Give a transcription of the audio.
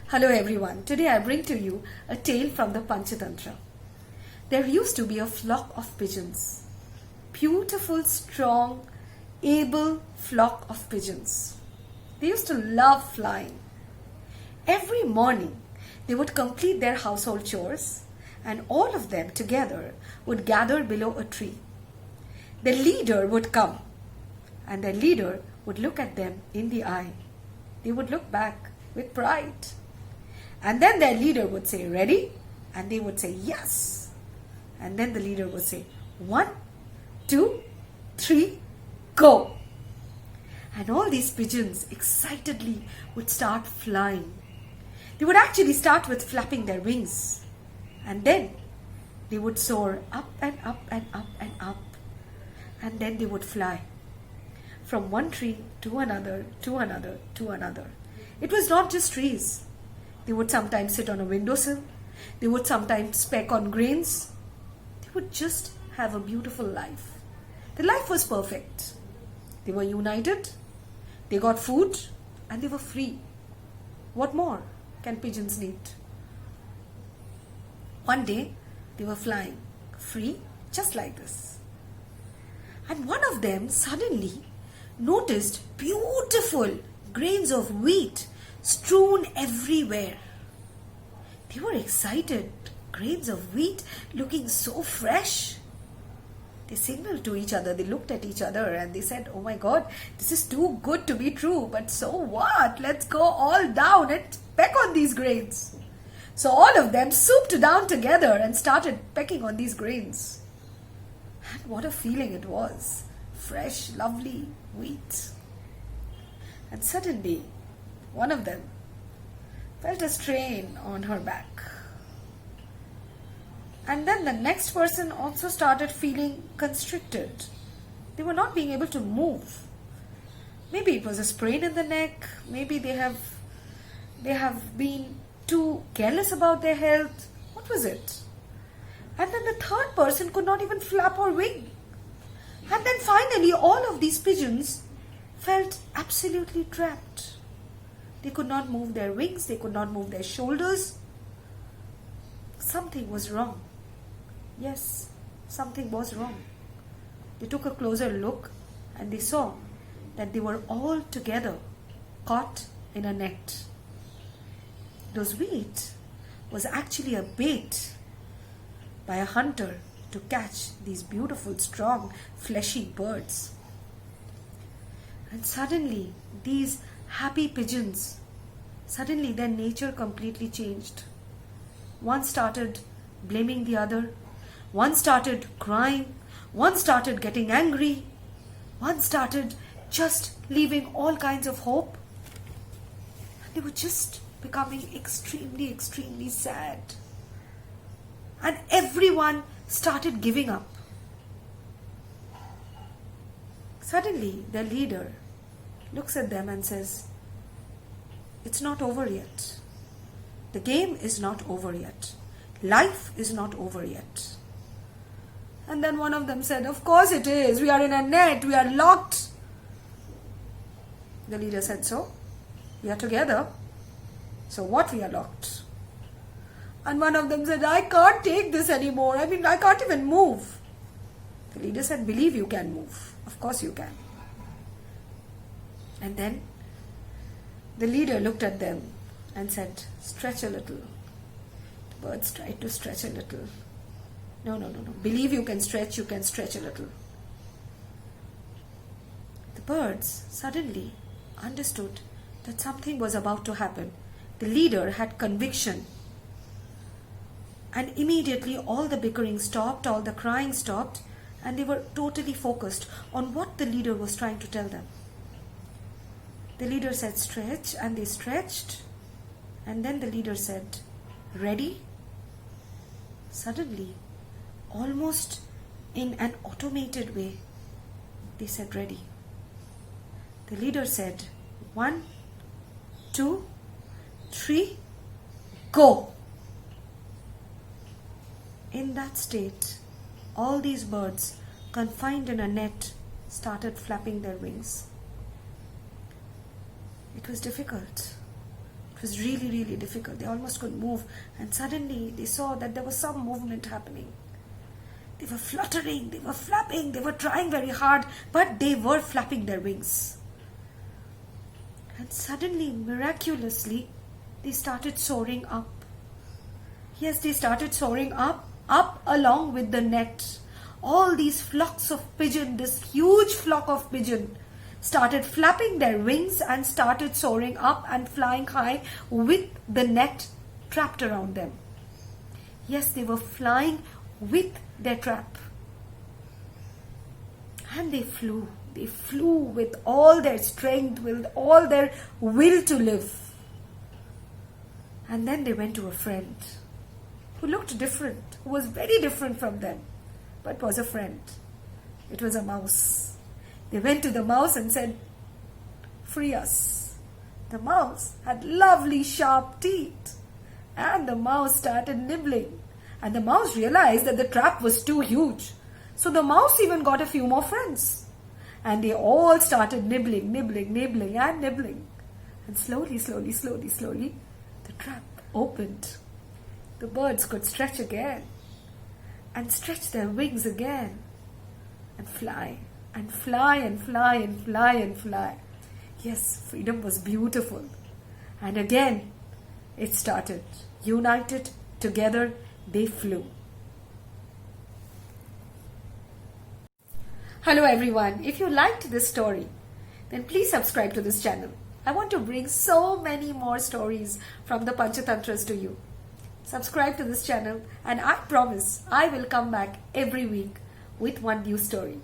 Hello everyone, today I bring to you a tale from the Panchatantra. There used to be a flock of pigeons. Beautiful, strong, able flock of pigeons. They used to love flying. Every morning they would complete their household chores and all of them together would gather below a tree. The leader would come and the leader would look at them in the eye. They would look back with pride. And then their leader would say, "Ready?" And they would say, "Yes." And then the leader would say, "1, 2, 3, go." And all these pigeons excitedly would start flying. They would actually start with flapping their wings. And then they would soar up and up and up and up. And then they would fly from one tree to another, to another, to another. It was not just trees. They would sometimes sit on a windowsill. They would sometimes peck on grains. They would just have a beautiful life. The life was perfect. They were united. They got food and they were free. What more can pigeons need? One day they were flying free just like this. And one of them suddenly noticed beautiful grains of wheat strewn everywhere. They were excited. Grains of wheat looking so fresh. They signaled to each other. They looked at each other and they said, "Oh my God, this is too good to be true. But so what? Let's go all down and peck on these grains." So all of them souped down together and started pecking on these grains. And what a feeling it was. Fresh, lovely wheat. And suddenly, one of them felt a strain on her back. And then the next person also started feeling constricted. They were not being able to move. Maybe it was a sprain in the neck. Maybe they have been too careless about their health. What was it? And then the third person could not even flap or wing. And then finally all of these pigeons felt absolutely trapped. They could not move their wings. They could not move their shoulders. Something was wrong. Yes, something was wrong. They took a closer look and they saw that they were all together caught in a net. Those wheat was actually a bait by a hunter to catch these beautiful, strong, fleshy birds. And suddenly, these happy pigeons, suddenly their nature completely changed. One started blaming the other. One started crying. One started getting angry. One started just leaving all kinds of hope. They were just becoming extremely, extremely sad. And everyone started giving up. Suddenly, their leader looks at them and says, "It's not over yet. The game is not over yet. Life is not over yet." And then one of them said, "Of course it is. We are in a net. We are locked." The leader said, "So? We are together. So what, we are locked?" And one of them said, "I can't take this anymore. I can't even move." The leader said, "Believe you can move. Of course you can." And then the leader looked at them and said, "Stretch a little." The birds tried to stretch a little. No. Believe you can stretch a little. The birds suddenly understood that something was about to happen. The leader had conviction. And immediately all the bickering stopped, all the crying stopped, and they were totally focused on what the leader was trying to tell them. The leader said, "Stretch," and they stretched. And then the leader said, "Ready?" Suddenly, almost in an automated way, they said, "Ready." The leader said, 1, 2, 3, go. In that state, all these birds, confined in a net, started flapping their wings. It was difficult. It was really, really difficult. They almost couldn't move. And suddenly they saw that there was some movement happening. They were fluttering, they were flapping, they were trying very hard, but they were flapping their wings. And suddenly, miraculously, they started soaring up. Yes, they started soaring up along with the net. All these flocks of pigeon, this huge flock of pigeon, started flapping their wings and started soaring up and flying high with the net trapped around them. Yes, they were flying with their trap. And they flew. They flew with all their strength, with all their will to live. And then they went to a friend who looked different, who was very different from them, but was a friend. It was a mouse. They went to the mouse and said, "Free us." The mouse had lovely sharp teeth, and the mouse started nibbling. And the mouse realized that the trap was too huge. So the mouse even got a few more friends. And they all started nibbling, nibbling, nibbling, and nibbling. And slowly, slowly, slowly, slowly, the trap opened. The birds could stretch again, and stretch their wings again, and fly, and fly, and fly, and fly, and fly. Yes, freedom was beautiful. And again, it started. United, together, they flew. Hello everyone. If you liked this story, then please subscribe to this channel. I want to bring so many more stories from the Panchatantras to you. Subscribe to this channel and I promise I will come back every week with one new story.